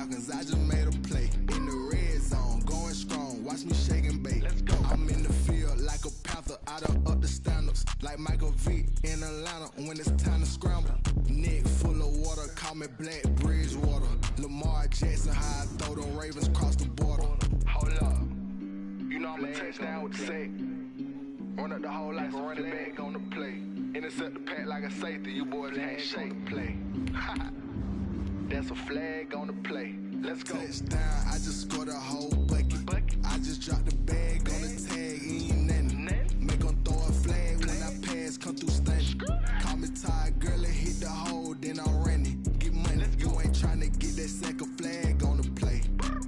Falcons, I just made a play. In the red zone, going strong, watch me shake and bake. Let's go. I'm in the field like a panther, I done up the standards. Like Michael Vick in Atlanta when it's time to scramble. Neck full of water, call me Black Bridgewater. Lamar Jackson, how I throw them Ravens cross the border. Hold up, you know I'm a touchdown with the sack. Run up the hole like a running back on the play. Intercept the pack like a safety, you boys ain't shake play. That's a flag on the play. Let's go. Touchdown, I just scored a whole bucket. I just dropped the bag on the tag, ain't nothing. Make them throw a flag when I pass, come through stunning. Call me tired, girl, and hit the hole, then I'm running. Get money, you ain't trying to get that second flag on the play.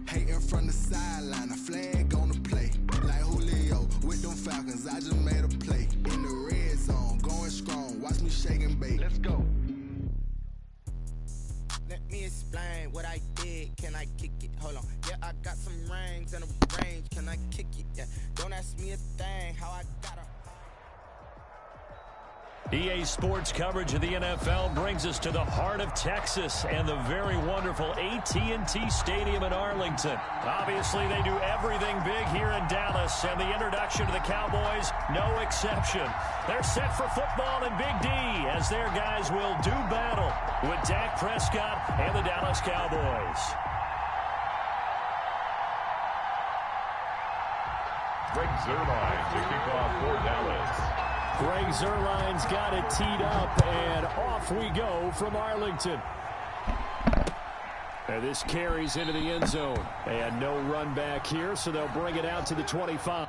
Hating from the sideline, a flag on the play. Like Julio with them Falcons, I just made a play. In the red zone, going strong, watch me shake and bake. Let's go. Let me explain what I did. Can I kick it? Hold on. Yeah, I got some rings and a range. Can I kick it? Yeah. Don't ask me a thing. How I got her. EA Sports coverage of the NFL brings us to the heart of Texas and the very wonderful AT&T Stadium in Arlington. Obviously, they do everything big here in Dallas, and the introduction to the Cowboys, no exception. They're set for football in Big D as their guys will do battle with Dak Prescott and the Dallas Cowboys. Greg Zuerlein to kick off for Dallas. Greg Zuerlein's got it teed up, and off we go from Arlington. And this carries into the end zone. And no run back here, so they'll bring it out to the 25.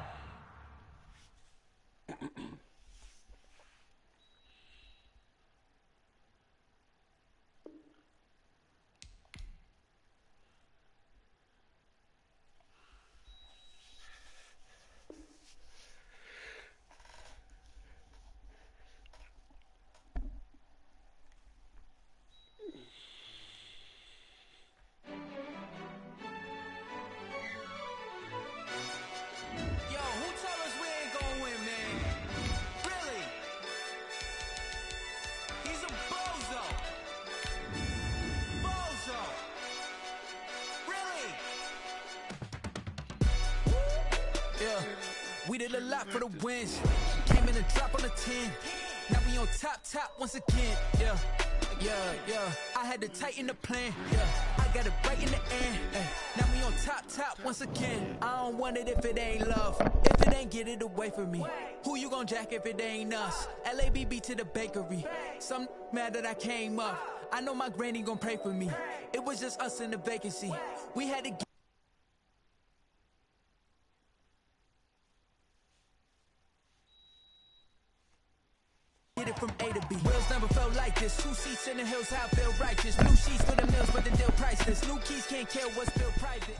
We did a lot for the wins. Came in and drop on the 10. Now we on top once again. Yeah. I had to tighten the plan. Yeah. I got it right in the end. Now we on top once again. I don't want it if it ain't love. If it ain't, get it away from me. Who you gon' jack if it ain't us? LABB to the bakery. Some mad that I came up. I know my granny gon' pray for me. It was just us in the vacancy. We had to get it from A to B. Wheels never felt like this. 2 seats in the hills, how I feel righteous. New sheets for the mills, but the deal priceless. New keys can't kill what's still private.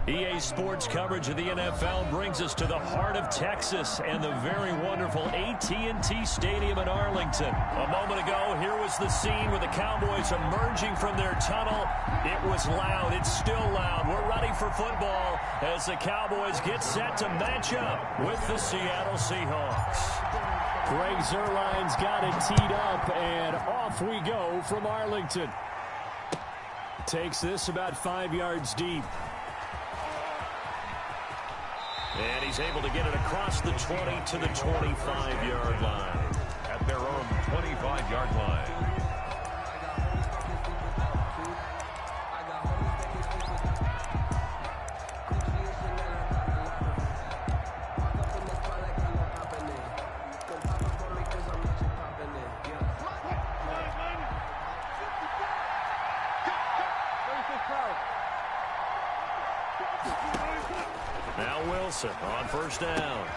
EA Sports coverage of the NFL brings us to the heart of Texas and the very wonderful AT&T Stadium in Arlington. A moment ago, here was the scene with the Cowboys emerging from their tunnel. It was loud. It's still loud. We're ready for football as the Cowboys get set to match up with the Seattle Seahawks. Greg Zuerlein's got it teed up, and off we go from Arlington. Takes this about 5 yards deep. And he's able to get it across the 20 to the 25-yard line. At their own 25-yard line. Now Wilson on first down.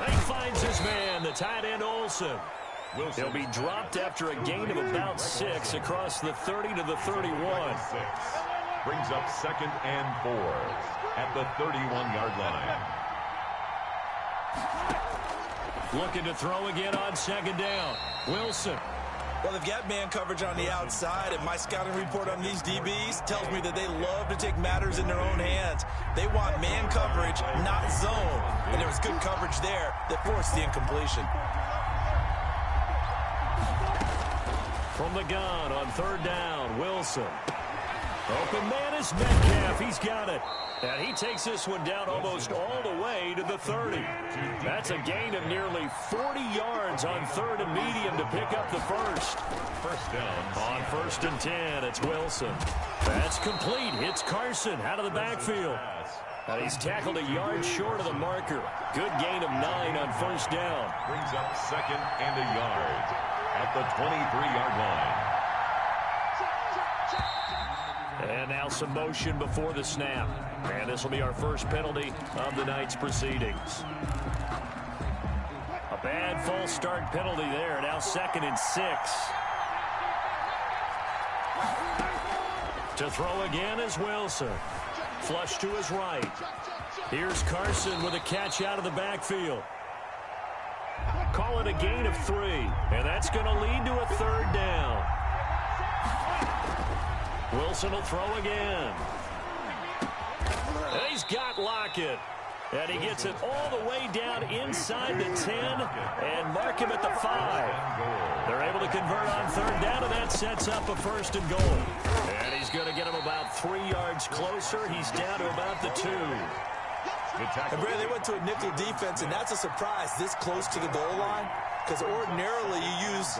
He finds his man, the tight end Olsen. He'll be dropped after a gain of about 6 across the 30 to the 31. Brings up 2nd and 4 at the 31-yard line. Looking to throw again on 2nd down. Wilson. Well, they've got man coverage on the outside, and my scouting report on these DBs tells me that they love to take matters in their own hands. They want man coverage, not zone. And there was good coverage there that forced the incompletion. From the gun on 3rd down, Wilson. Open man is Metcalf. He's got it. And he takes this one down almost all the way to the 30. That's a gain of nearly 40 yards on 3rd and medium to pick up the first. First down. On 1st and 10, it's Wilson. That's complete. Hits Carson out of the backfield. And he's tackled a yard short of the marker. Good gain of 9 on 1st down. Brings up 2nd and a yard at the 23-yard line. And now some motion before the snap. And this will be our first penalty of the night's proceedings. A bad false start penalty there. Now 2nd and 6. To throw again is Wilson. Flush to his right. Here's Carson with a catch out of the backfield. Call it a gain of 3. And that's going to lead to a 3rd down. Wilson will throw again. And he's got Lockett. And he gets it all the way down inside the 10 and mark him at the 5. They're able to convert on 3rd down, and that sets up a 1st and goal. And he's going to get him about 3 yards closer. He's down to about the 2. And Brad, they went to a nickel defense, and that's a surprise this close to the goal line. Because ordinarily you use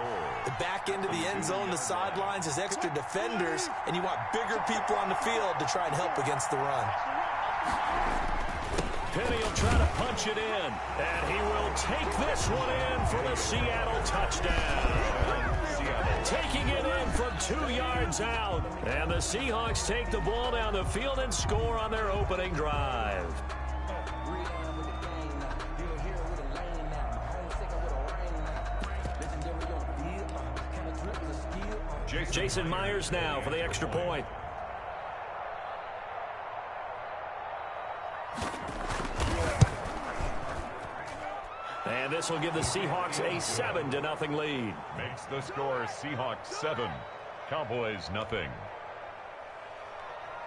the back end of the end zone, the sidelines as extra defenders, and you want bigger people on the field to try and help against the run. Penny will try to punch it in, and he will take this one in for the Seattle touchdown. Taking it in from 2 yards out, and the Seahawks take the ball down the field and score on their opening drive. Jason Myers now for the extra point. And this will give the Seahawks a 7-0 lead. Makes the score Seahawks 7, Cowboys nothing.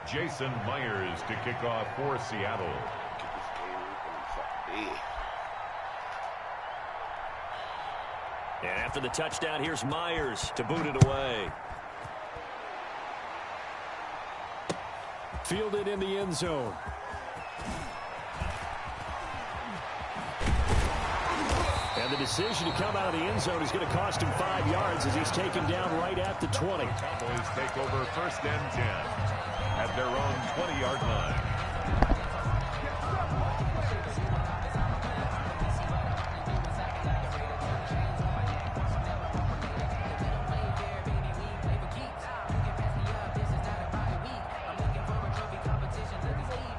Jason Myers to kick off for Seattle. And after the touchdown, here's Myers to boot it away. Fielded in the end zone. And the decision to come out of the end zone is going to cost him 5 yards as he's taken down right at the 20. Cowboys take over 1st and 10 at their own 20-yard line.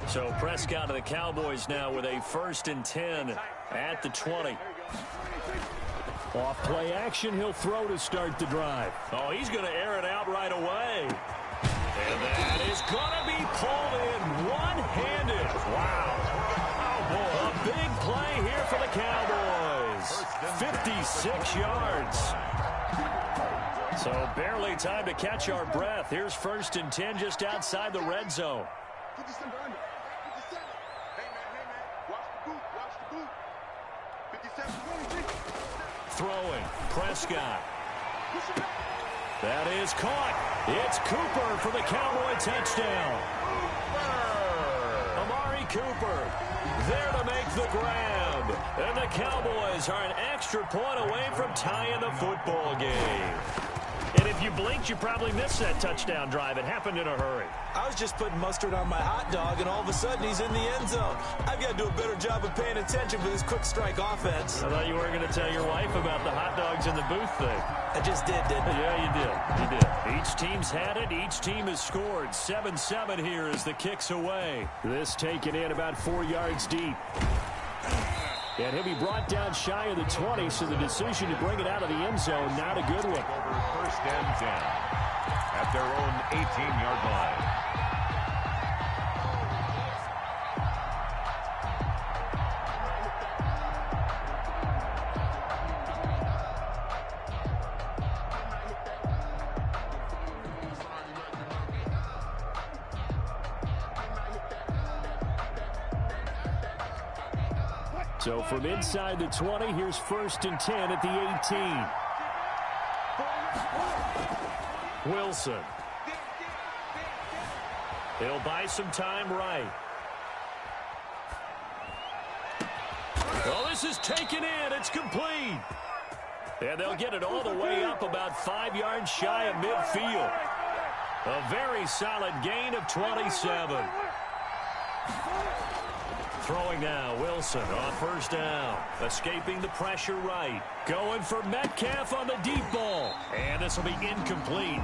So Prescott of the Cowboys now with a 1st and 10 at the 20. Off play action, he'll throw to start the drive. Oh, he's going to air it out right away. And that is going to be pulled in one-handed. Wow. Oh, boy. A big play here for the Cowboys. 56 yards. So barely time to catch our breath. Here's 1st and 10 just outside the red zone. Throwing, Prescott. That is caught. It's Cooper for the Cowboy touchdown. Amari Cooper there to make the grab. And the Cowboys are an extra point away from tying the football game. And if you blinked, you probably missed that touchdown drive. It happened in a hurry. I was just putting mustard on my hot dog, and all of a sudden he's in the end zone. I've got to do a better job of paying attention for this quick strike offense. I thought you were going to tell your wife about the hot dogs in the booth thing. I just did, didn't I? Yeah, you did. You did. Each team's had it. Each team has scored. 7-7 here as the kick's away. This taken in about 4 yards deep. And he'll be brought down shy of the 20, so the decision to bring it out of the end zone, not a good one. Over 1st and 10 at their own 18-yard line. So from inside the 20, here's 1st and 10 at the 18. Wilson. He'll buy some time right. Well, this is taken in. It's complete. And they'll get it all the way up about 5 yards shy of midfield. A very solid gain of 27. Throwing now, Wilson on first down. Escaping the pressure right. Going for Metcalf on the deep ball. And this will be incomplete.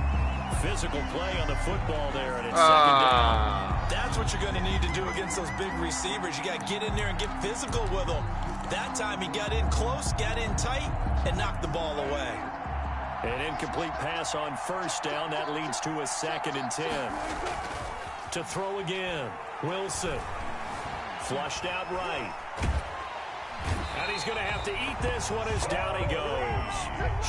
Physical play on the football there, and it's second down. That's what you're going to need to do against those big receivers. You got to get in there and get physical with them. That time he got in close, got in tight, and knocked the ball away. An incomplete pass on first down. That leads to a 2nd and 10. To throw again, Wilson. Flushed out right. And he's going to have to eat this one as down he goes.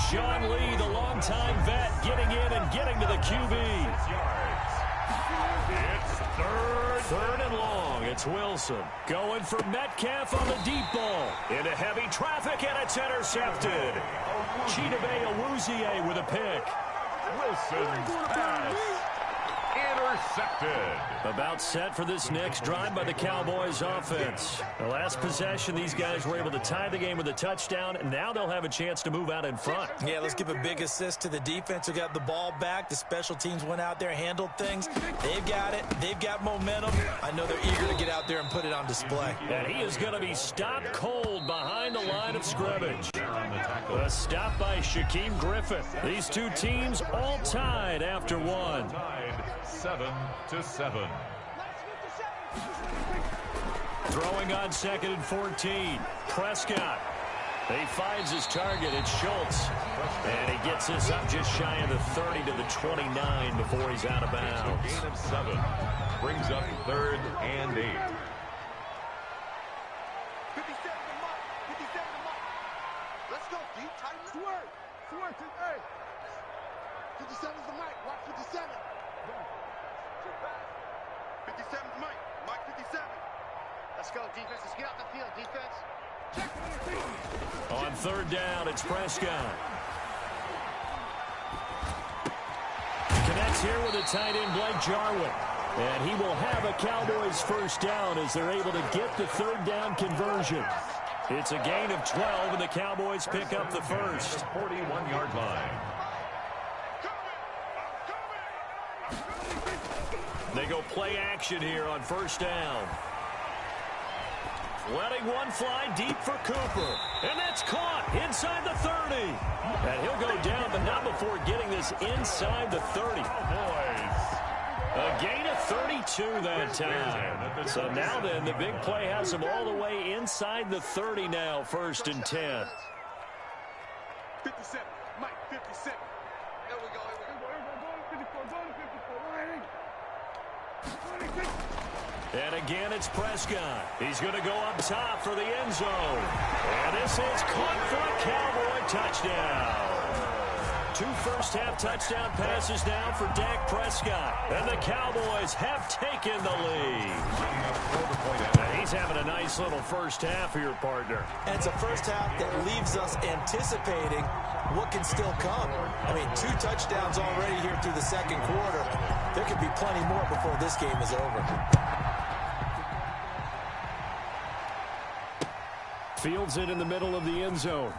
Sean Lee, the longtime vet, getting in and getting to the QB. It's Third and long. It's Wilson. Going for Metcalf on the deep ball. Into heavy traffic, and it's intercepted. Chidobe Awuzie with a pick. Wilson's pass. Intercepted. About set for this next drive by the Cowboys offense. The last possession, these guys were able to tie the game with a touchdown, and now they'll have a chance to move out in front. Yeah, let's give a big assist to the defense who got the ball back. The special teams went out there, handled things. They've got it. They've got momentum. I know they're eager to get out there and put it on display. And he is going to be stopped cold behind the line of scrimmage. A stop by Shaquem Griffin. These two teams all tied after one. Tied 7-7. Throwing on 2nd and 14. Prescott. He finds his target. It's Schultz. And he gets this up just shy of the 30 to the 29 before he's out of bounds. Gain of 7. Brings up 3rd and 8. 57 to Mike. 57 to Mike. Let's go, D. Tighten the work. Swerve to A. 57 to Mike. Watch 57. 57 to Mike. Mike 57. Let's go, defense. Let's get out the field, defense. On 3rd down, it's Prescott. Connects here with a tight end, Blake Jarwin. And he will have a Cowboys first down as they're able to get the 3rd down conversion. It's a gain of 12, and the Cowboys pick up the first. 41-yard line. They go play action here on first down. Letting one fly deep for Cooper. And that's caught inside the 30. And he'll go down, but not before getting this inside the 30. A gain of 32 that time. So now then, the big play has him all the way inside the 30 now, 1st and 10. 57. Mike 57. There we go. And again, it's Prescott. He's going to go up top for the end zone. And this is caught for a Cowboy touchdown. 2 first-half touchdown passes now for Dak Prescott. And the Cowboys have taken the lead. And he's having a nice little first half for your partner. And it's a first half that leaves us anticipating what can still come. I mean, 2 touchdowns already here through the 2nd quarter. There could be plenty more before this game is over. Fields it in the middle of the end zone.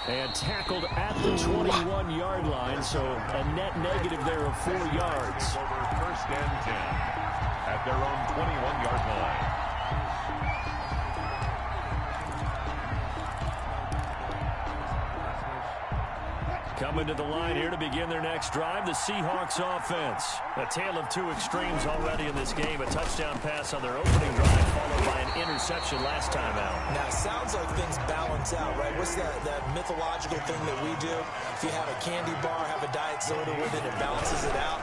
And tackled at the 21-yard line, so a net negative there of 4 yards. Over 1st and 10 at their own 21-yard line. Coming to the line here to begin their next drive, the Seahawks offense. A tale of 2 extremes already in this game. A touchdown pass on their opening drive, followed by an interception last time out. Now, it sounds like things balance out, right? What's that mythological thing that we do? If you have a candy bar, have a diet soda with it, it balances it out.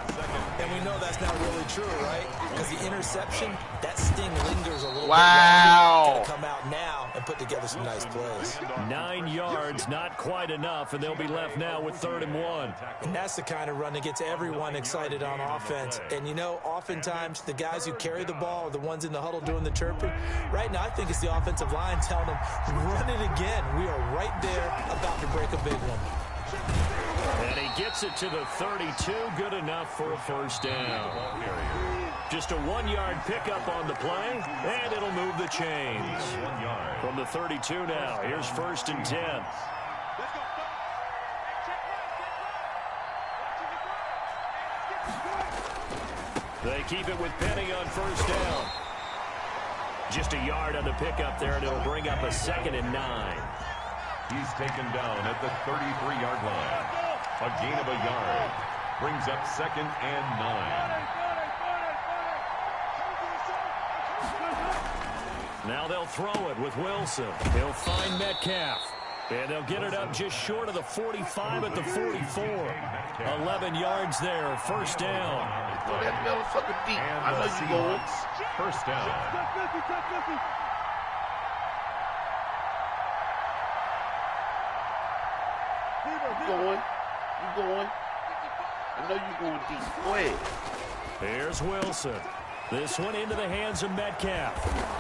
And we know that's not really true, right? Because the interception, that sting lingers a little bit. Wow. Got to come out now and put together some nice plays. 9 yards, not quite enough, and they'll be left now with 3rd and 1. And that's the kind of run that gets everyone excited on offense. And, you know, oftentimes the guys who carry the ball are the ones in the huddle doing the chirping. Right now, I think it's the offensive line telling them, run it again. We are right there about to break a big one. And he gets it to the 32. Good enough for a first down. Just a 1-yard pickup on the play, and it'll move the chains. 1 yard. From the 32 now, here's 1st and 10. They keep it with Penny on 1st down. Just a yard on the pickup there, and it'll bring up a 2nd and 9. He's taken down at the 33-yard line. A gain of a yard. Brings up 2nd and 9. Now they'll throw it with Wilson. He'll find Metcalf. And they'll get it up just short of the 45 at the 44. 11 yards there, 1st down. Throw that motherfucker deep. And I know you going. 1st down. You going. I know you going deep. Go ahead. Here's Wilson. This one into the hands of Metcalf.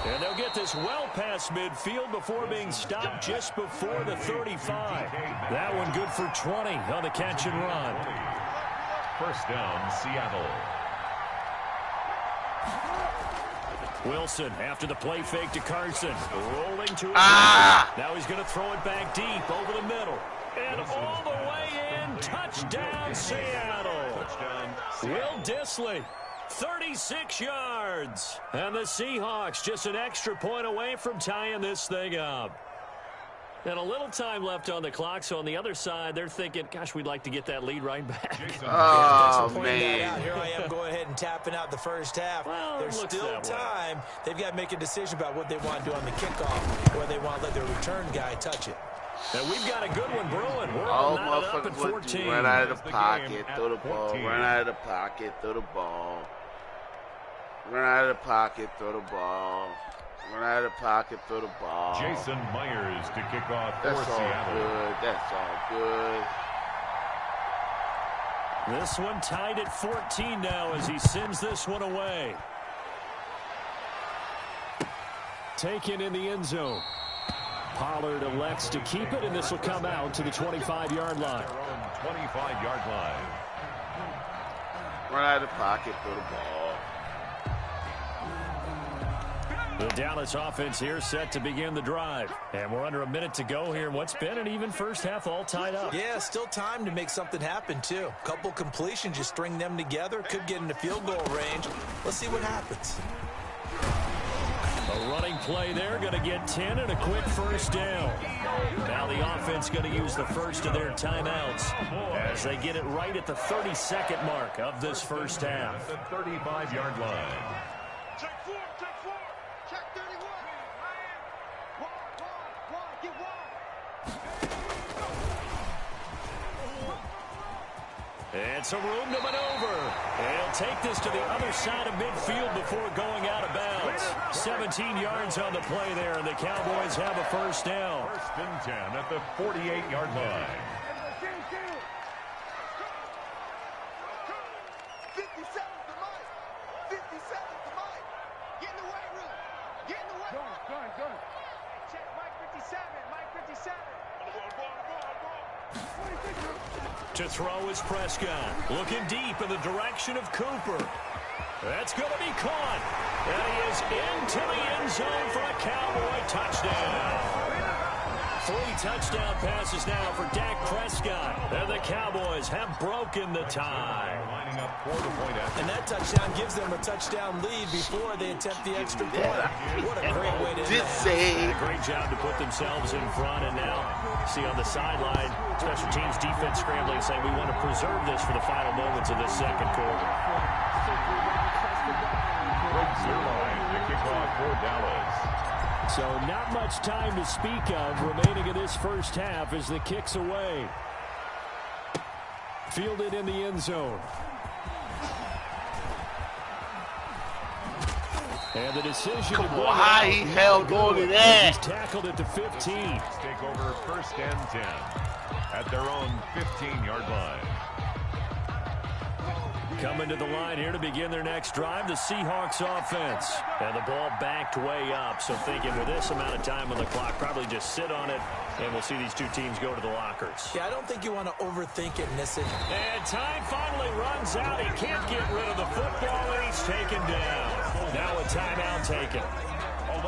And they'll get this well past midfield before being stopped just before the 35. That one good for 20 on the catch and run. 1st down, Seattle. Wilson after the play fake to Carson. Rolling to his right. Now he's going to throw it back deep over the middle. And all the way in. Touchdown, Seattle. Will Dissly. 36 yards. And the Seahawks just an extra point away from tying this thing up. And a little time left on the clock, so on the other side, they're thinking, gosh, we'd like to get that lead right back. Oh, man. Here I am going ahead and tapping out the first half. Well, there's still time. They've got to make a decision about what they want to do on the kickoff, or they want to let their return guy touch it. And we've got a good one brewing. We're all all knotted up at motherfuckers 14. run out of the pocket, throw the ball. Run out of the pocket, throw the ball. Run out of the pocket, throw the ball. Run out of the pocket, throw the ball. Jason Myers to kick off for That's all Seattle. good. That's all good. This one tied at 14 now as he sends this one away. Taken in the end zone. Pollard elects to keep it, and this will come out to the 25-yard line. 25-yard line. Run out of the pocket, throw the ball. The Dallas offense here set to begin the drive. And we're under a minute to go here in what's been an even first half all tied up. Yeah, still time to make something happen, too. Couple completions, you string them together. Could get into field goal range. Let's see what happens. A running play there, going to get 10 and a quick first down. Now the offense going to use the first of their timeouts as they get it right at the 32nd mark of this first half. The 35-yard line. Check 4, check 31. Wide, get wide. And some room to maneuver. He'll take this to the other side of midfield before going out of bounds. 17 yards on the play there, and the Cowboys have a first down. 1st and 10 at the 48-yard line. 57's the mic. 57's the mic. Get in the weight room. Get in the weight room. Gun. Check Mike 57. Mike 57. To throw is Prescott. Looking deep in the direction of Cooper. That's going to be caught. And he is into the end zone for a Cowboy touchdown. 3 touchdown passes now for Dak Prescott. And the Cowboys have broken the tie. Lining up for the point after. And that touchdown gives them a touchdown lead before they attempt the extra point. What a great way to end that. Great job to put themselves in front. And now, see on the sideline, special teams defense scrambling, saying we want to preserve this for the final moments of this second quarter. Greg Zerline to kick off for Dallas. So not much time to speak of remaining in this first half as the kick's away. Fielded in the end zone. And the decision to go How he hell going to that? He's tackled at the 15. Take over 1st and 10 at their own 15-yard line. Coming to the line here to begin their next drive, the Seahawks offense. And the ball backed way up, so thinking with this amount of time on the clock, probably just sit on it, and we'll see these two teams go to the lockers. Yeah, I don't think you want to overthink it in this. And time finally runs out. He can't get rid of the football, and he's taken down. Now a timeout taken.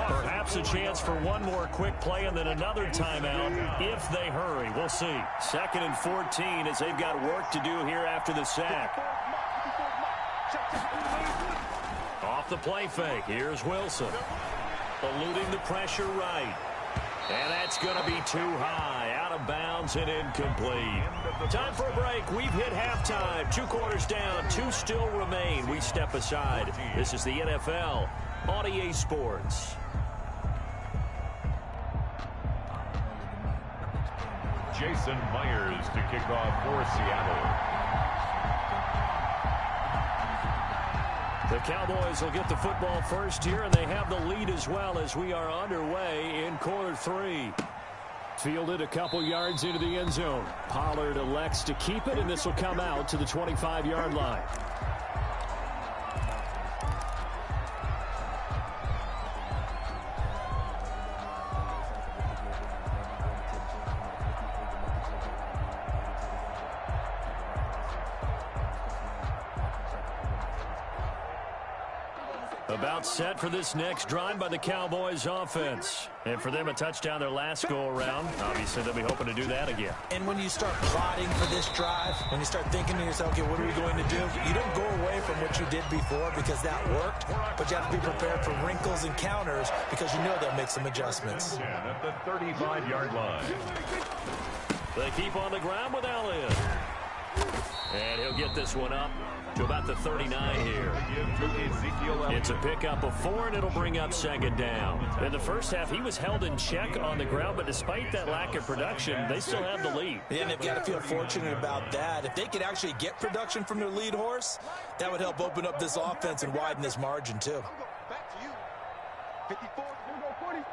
Perhaps a chance for one more quick play and then another timeout if they hurry. We'll see. 2nd and 14 as they've got work to do here after the sack. Off the play fake. Here's Wilson. Eluding the pressure right. And that's going to be too high. Out of bounds and incomplete. Time for a break. We've hit halftime. 2 quarters down. 2 still remain. We step aside. This is the NFL on EA Sports. Jason Myers to kick off for Seattle. The Cowboys will get the football first here, and they have the lead as well as we are underway in quarter 3. Fielded a couple yards into the end zone. Pollard elects to keep it, and this will come out to the 25-yard line. About set for this next drive by the Cowboys offense. And for them, a touchdown their last go-around. Obviously, they'll be hoping to do that again. And when you start plotting for this drive, when you start thinking to yourself, okay, what are we going to do? You don't go away from what you did before because that worked, but you have to be prepared for wrinkles and counters because you know they'll make some adjustments. At the 35-yard line. They keep on the ground with Elliott. And he'll get this one up to about the 39 here. It's a pickup of 4, and it'll bring up 2nd down. In the first half, he was held in check on the ground, but despite that lack of production, they still have the lead. And they've got to feel fortunate about that. If they could actually get production from their lead horse, that would help open up this offense and widen this margin, too. Back to you. 54. 46.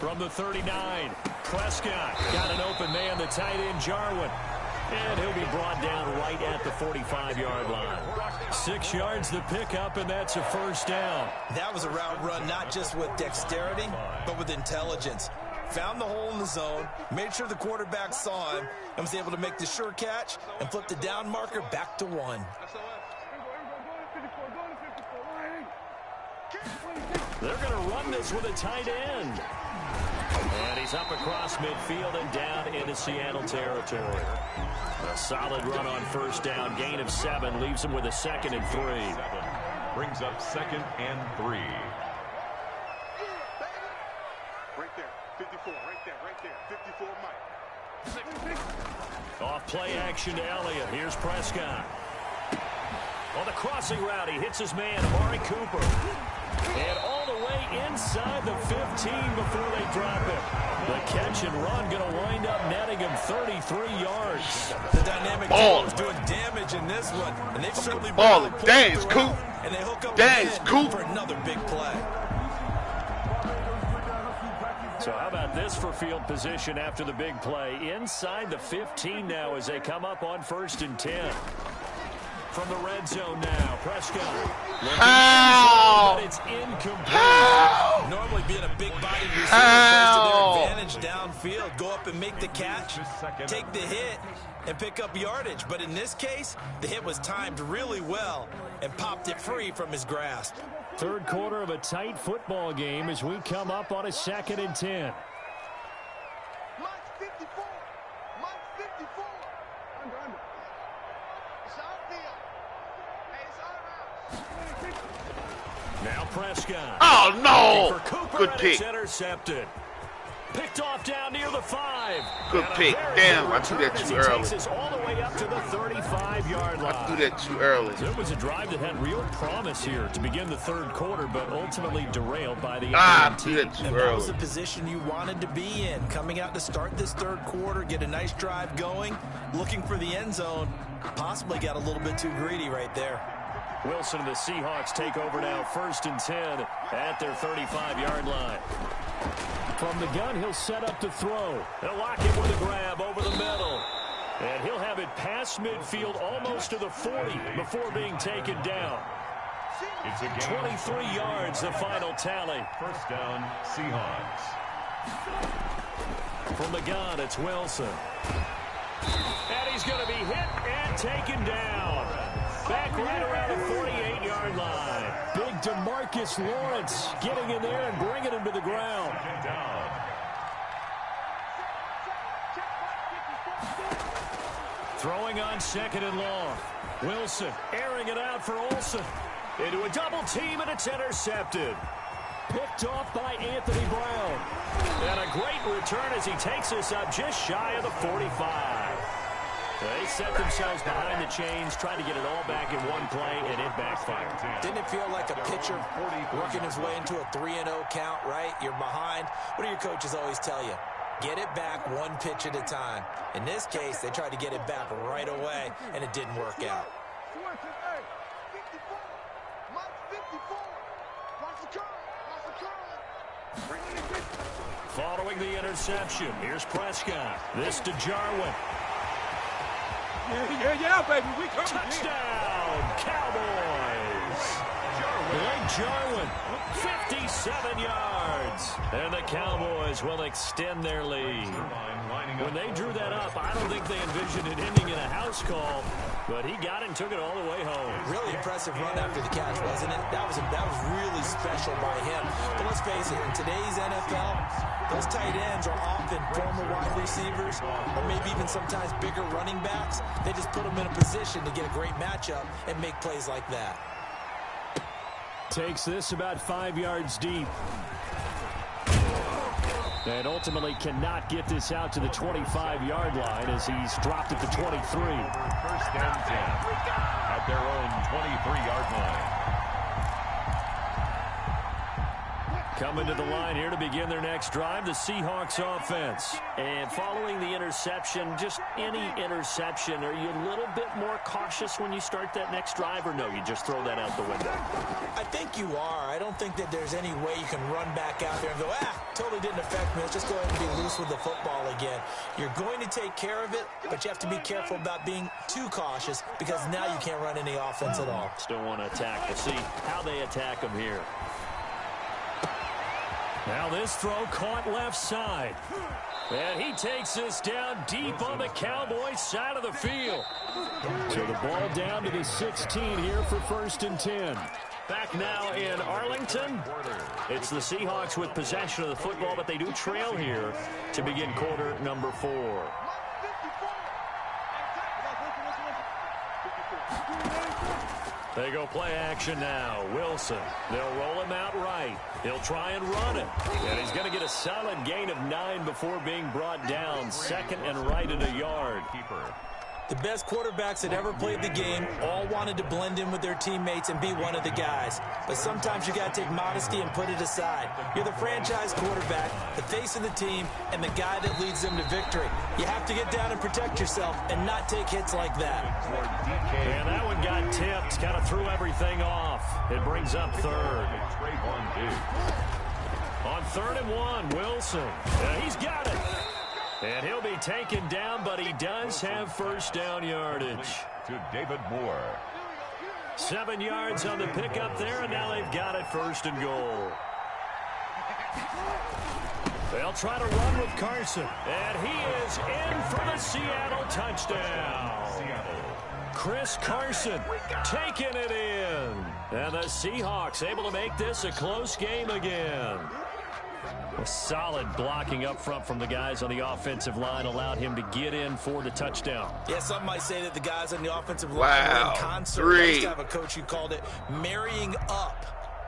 From the 39, Prescott got an open man, the tight end Jarwin. And he'll be brought down right at the 45-yard line. 6 yards the pickup, and that's a first down. That was a route run not just with dexterity, but with intelligence. Found the hole in the zone, made sure the quarterback saw him, and was able to make the sure catch and flip the down marker back to 1. They're going to run this with a tight end. And he's up across midfield and down into Seattle territory. A solid run on first down, gain of 7, leaves him with a 2nd and 3. Brings up 2nd and 3. Right there, 54, right there, 54, Mike. Off play action to Elliott. Here's Prescott. On the crossing route, he hits his man, Amari Cooper. And all the way inside the 15 before they drop it. The catch and run going to wind up netting him 33 yards. The dynamic duo is doing damage in this one. And they've certainly balling. Dang, it's cool. And they hook up for another big play. So how about this for field position after the big play? Inside the 15 now as they come up on 1st and 10. From the red zone now, Prescott. How? But it's incomplete. How? Normally being a big body receiver plays to their advantage downfield. Go up and make the catch, take the hit, and pick up yardage. But in this case, the hit was timed really well and popped it free from his grasp. 3rd quarter of a tight football game as we come up on a 2nd and 10. Mike 54. Mike 54. Under. It's outfield. Hey, it's out of bounds. Now Prescott. Oh, no. For Cooper, Good and pick. it's intercepted. Picked off down near the 5. Good pick. Damn, I threw that too early. Takes us all the way up to the 35-yard line. I threw that too early. It was a drive that had real promise here to begin the 3rd quarter, but ultimately derailed by the I team. threw that too And that was the early. position you wanted to be in. Coming out to start this 3rd quarter, get a nice drive going, looking for the end zone. Possibly got a little bit too greedy right there. Wilson and the Seahawks take over now, 1st and 10 at their 35-yard line. From the gun, he'll set up to throw. They'll lock him with a grab over the middle. And he'll have it past midfield almost to the 40 before being taken down. It's a 23 yards, the final tally. First down, Seahawks. From the gun, it's Wilson. And he's going to be hit and taken down. Back right around the 48-yard line. Big DeMarcus Lawrence getting in there and bringing him to the ground. Throwing on second and long. Wilson airing it out for Olsen. Into a double team, and it's intercepted. Picked off by Anthony Brown. And a great return as he takes us up just shy of the 45. They set themselves behind the chains, trying to get it all back in one play, and it backfired. Didn't it feel like a pitcher working his way into a 3-0 count, right? You're behind. What do your coaches always tell you? Get it back one pitch at a time. In this case, they tried to get it back right away, and it didn't work out. Following the interception, here's Prescott. This to Jarwin. Yeah, baby, we come. Touchdown, Cowboys. Blake Jarwin, 57 yards. And the Cowboys will extend their lead. When they drew that up, I don't think they envisioned it ending in a house call, but he got it and took it all the way home. Really impressive run after the catch, wasn't it? That was really special by him. But let's face it, in today's NFL, those tight ends are often former wide receivers or maybe even sometimes bigger running backs. They just put them in a position to get a great matchup and make plays like that. Takes this about 5 yards deep. And ultimately cannot get this out to the 25-yard line as he's dropped at the 23. First down 10 at their own 23-yard line. Coming to the line here to begin their next drive, the Seahawks offense. And following the interception, just any interception, are you a little bit more cautious when you start that next drive, or no, you just throw that out the window? I think you are. I don't think that there's any way you can run back out there and go, totally didn't affect me. Let's just go ahead and be loose with the football again. You're going to take care of it, but you have to be careful about being too cautious because now you can't run any offense at all. Still want to attack. We'll see how they attack them here. Now this throw caught left side. And he takes this down deep on the Cowboys side of the field. So the ball down to the 16 here for first and 10. Back now in Arlington. It's the Seahawks with possession of the football, but they do trail here to begin quarter number 4. They go play action now. Wilson. They'll roll him out right. He'll try and run it. And he's going to get a solid gain of 9 before being brought down. Second and right at a yard. The best quarterbacks that ever played the game all wanted to blend in with their teammates and be one of the guys. But sometimes you got to take modesty and put it aside. You're the franchise quarterback, the face of the team, and the guy that leads them to victory. You have to get down and protect yourself and not take hits like that. And that one got tipped, kind of threw everything off. It brings up third. On 3rd and 1, Wilson. He's got it. And he'll be taken down, but he does have first down yardage. To David Moore. 7 yards on the pickup there, and now they've got it first and goal. They'll try to run with Carson, and he is in for the Seattle touchdown. Chris Carson taking it in. And the Seahawks able to make this a close game again. A solid blocking up front from the guys on the offensive line allowed him to get in for the touchdown. Yeah, some might say that the guys on the offensive line were in concert. I used to have a coach who called it marrying up,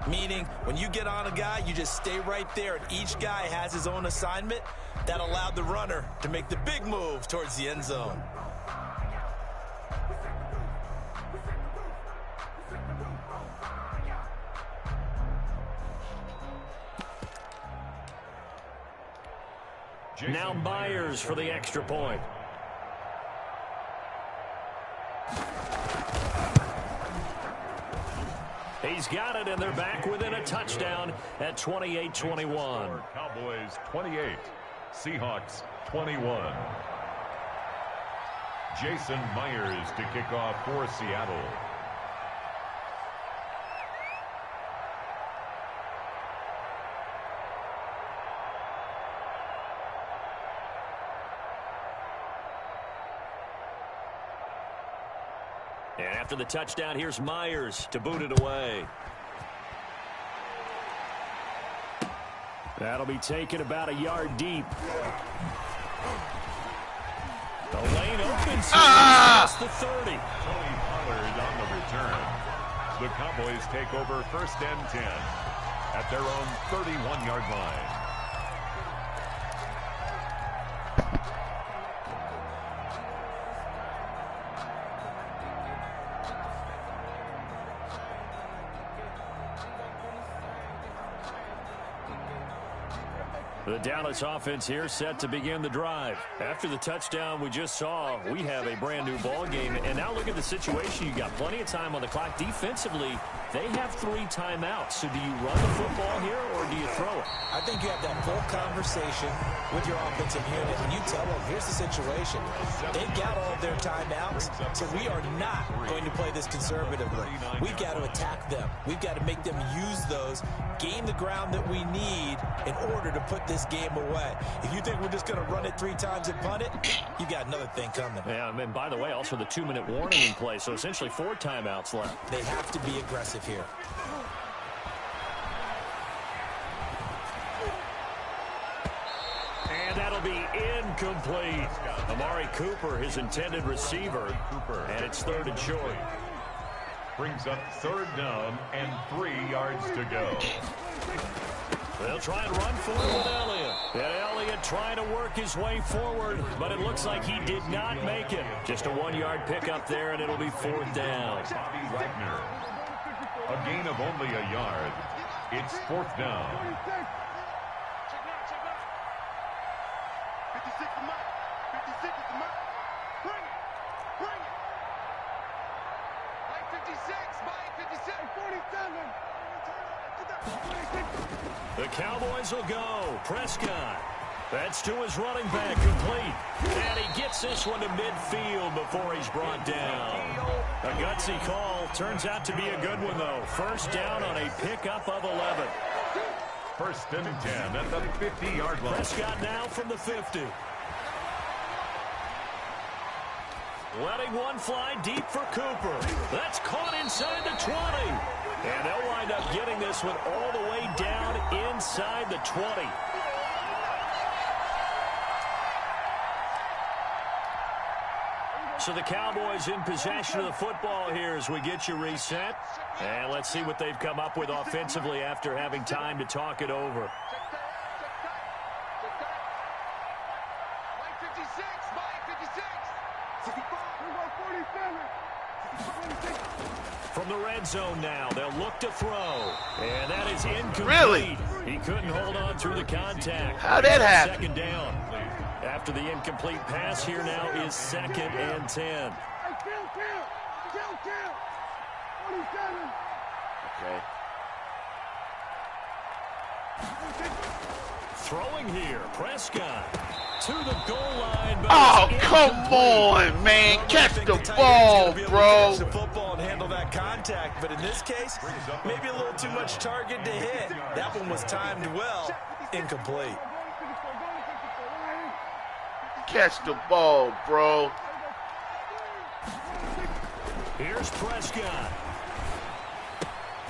meaning when you get on a guy, you just stay right there, and each guy has his own assignment. That allowed the runner to make the big move towards the end zone. Now Myers for the extra point. He's got it, and they're back within a touchdown at 28-21. Cowboys 28, Seahawks 21. Jason Myers to kick off for Seattle. And after the touchdown, here's Myers to boot it away. That'll be taken about a yard deep. The lane opens. Past the 30. Tony Pollard on the return. The Cowboys take over 1st and 10 at their own 31-yard line. The Dallas offense here set to begin the drive. After the touchdown we just saw, we have a brand new ball game. And now look at the situation. You got plenty of time on the clock. Defensively, they have 3 timeouts. So do you run the football here or do you throw it? I think you have that full conversation with your offensive unit, and you tell them, here's the situation. They've got all of their timeouts, so we are not going to play this conservatively. We've got to attack them. We've got to make them use those, gain the ground that we need in order to put this game away. If you think we're just going to run it 3 times and punt it, you got another thing coming. Yeah, and by the way, also the 2-minute warning in play, so essentially 4 timeouts left. They have to be aggressive here. And that'll be incomplete. Amari Cooper, his intended receiver, and it's 3rd and short. Brings up 3rd down and 3 yards to go. They'll try and run for it with Elliott. And Elliott trying to work his way forward, but it looks like he did not make it. Just a 1-yard pickup there, and it'll be 4th down. Bobby Wagner. A gain of only a yard. It's 4th down. 56 to Mike. 56 to Mike. Bring it. Bring it. Mike 56. Mike 56. 47. The Cowboys will go. Prescott. That's to his running back, complete. And he gets this one to midfield before he's brought down. A gutsy call. Turns out to be a good one, though. 1st down on a pickup of 11. 1st and 10 at the 50-yard line. Prescott now from the 50. Letting one fly deep for Cooper. That's caught inside the 20. And they'll wind up getting this one all the way down inside the 20. So the Cowboys in possession of the football here as we get you reset. And let's see what they've come up with offensively after having time to talk it over. Mike 56. Mike 56. 65. 47. From the red zone now, they'll look to throw. And that is incomplete. Really? He couldn't hold on through the contact. How'd that happen? 2nd down. After the incomplete pass, here now is 2nd and 10. Okay. Throwing here, Prescott to the goal line. But Oh, come on, man. Catch the ball, bro. Catch the football and handle that contact. But in this case, maybe a little too much target to hit. That one was timed well. Incomplete. Catch the ball, bro. Here's Prescott.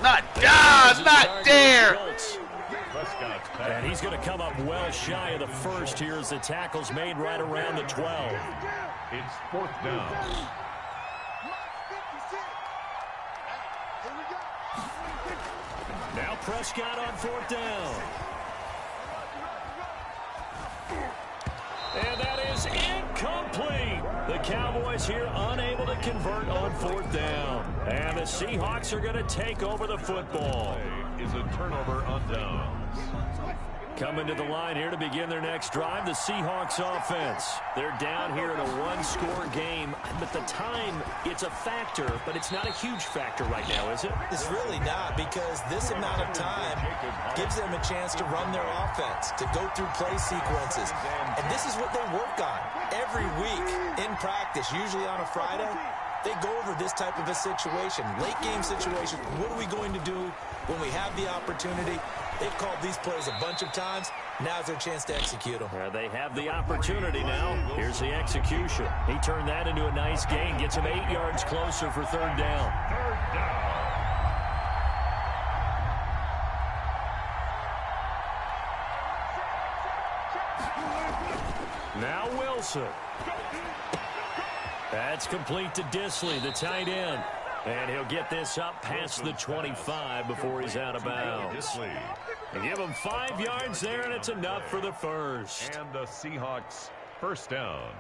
Not there. And he's going to come up well shy of the 1st here as the tackle's made right around the 12. It's 4th down. Now Prescott on 4th down. And that is incomplete. The Cowboys here unable to convert on 4th down. And the Seahawks are going to take over the football. Is a turnover on downs. Coming to the line here to begin their next drive, the Seahawks offense. They're down here in a one-score game, but the time, it's a factor, but it's not a huge factor right now, is it? It's really not, because this amount of time gives them a chance to run their offense, to go through play sequences. And this is what they work on every week in practice, usually on a Friday. They go over this type of a situation, late-game situation. What are we going to do when we have the opportunity? They've called these plays a bunch of times. Now's their chance to execute them. They have the opportunity now. Here's the execution. He turned that into a nice gain. Gets him 8 yards closer for third down. Now Wilson. That's complete to Disley, the tight end. And he'll get this up past the 25 before he's out of bounds. And give him 5 yards there, and it's enough for the first. And the Seahawks first down.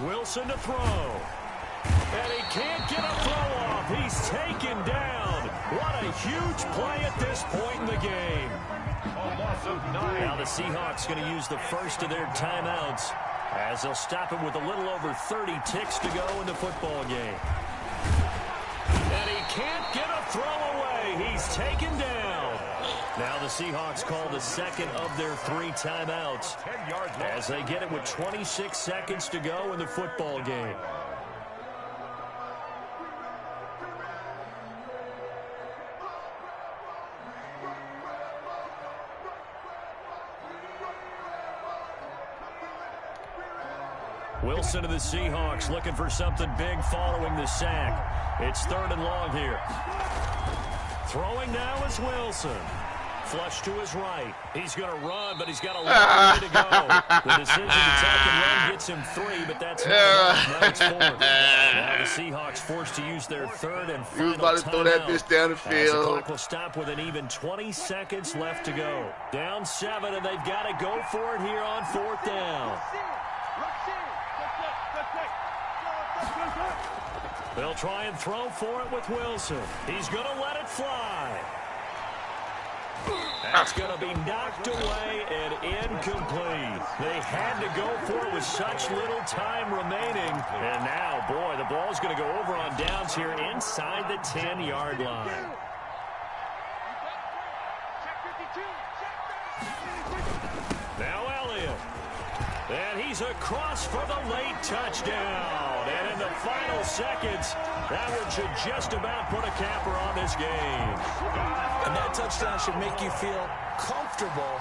Wilson to throw. And he can't get a throw off. He's taken down. What a huge play at this point in the game. Now the Seahawks going to use the first of their timeouts as they'll stop him with a little over 30 ticks to go in the football game. And he can't get a throw away. He's taken down. Now the Seahawks call the second of their 3 timeouts as they get it with 26 seconds to go in the football game. Wilson to the Seahawks looking for something big following the sack. It's 3rd and long here. Throwing now is Wilson. Flush to his right. He's going to run, but he's got a long way to go. The decision to take and run gets him 3, but that's not enough. Now it's 4th. Now the Seahawks forced to use their 3rd and final about to throw that bitch down the field. The clock will stop with an even 20 seconds left to go. Down 7, and they've got to go for it here on 4th down. They'll try and throw for it with Wilson. He's going to let it fly. That's going to be knocked away and incomplete. They had to go for it with such little time remaining. And now, boy, the ball's going to go over on downs here inside the 10-yard line. Now Elliott. And he's across for the late touchdown. And in the final seconds, that one should just about put a capper on this game. And that touchdown should make you feel comfortable.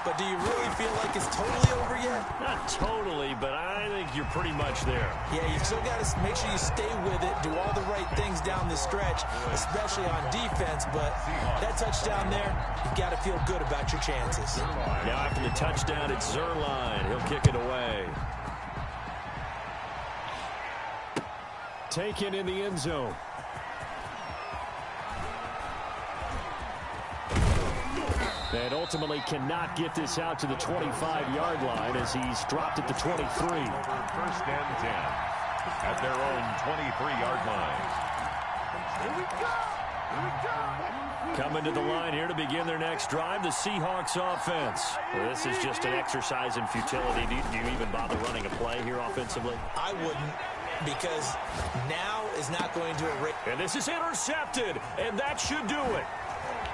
But do you really feel like it's totally over yet? Not totally, but I think you're pretty much there. Yeah, you still got to make sure you stay with it, do all the right things down the stretch, especially on defense. But that touchdown there, you've got to feel good about your chances. Now after the touchdown, it's Zerline. He'll kick it away. Taken in the end zone. And ultimately cannot get this out to the 25-yard line as he's dropped at the 23. 1st and 10 at their own 23-yard line. Coming to the line here to begin their next drive, the Seahawks offense. Well, this is just an exercise in futility. Do you even bother running a play here offensively? I wouldn't, because now is not going to erase. And this is intercepted, and that should do it.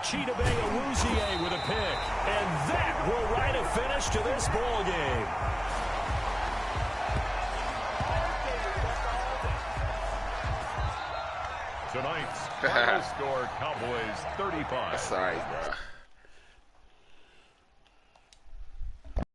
Chidobe Awuzie with a pick, and that will write a finish to this ball game. Tonight's final score, Cowboys 35. Sorry, bro.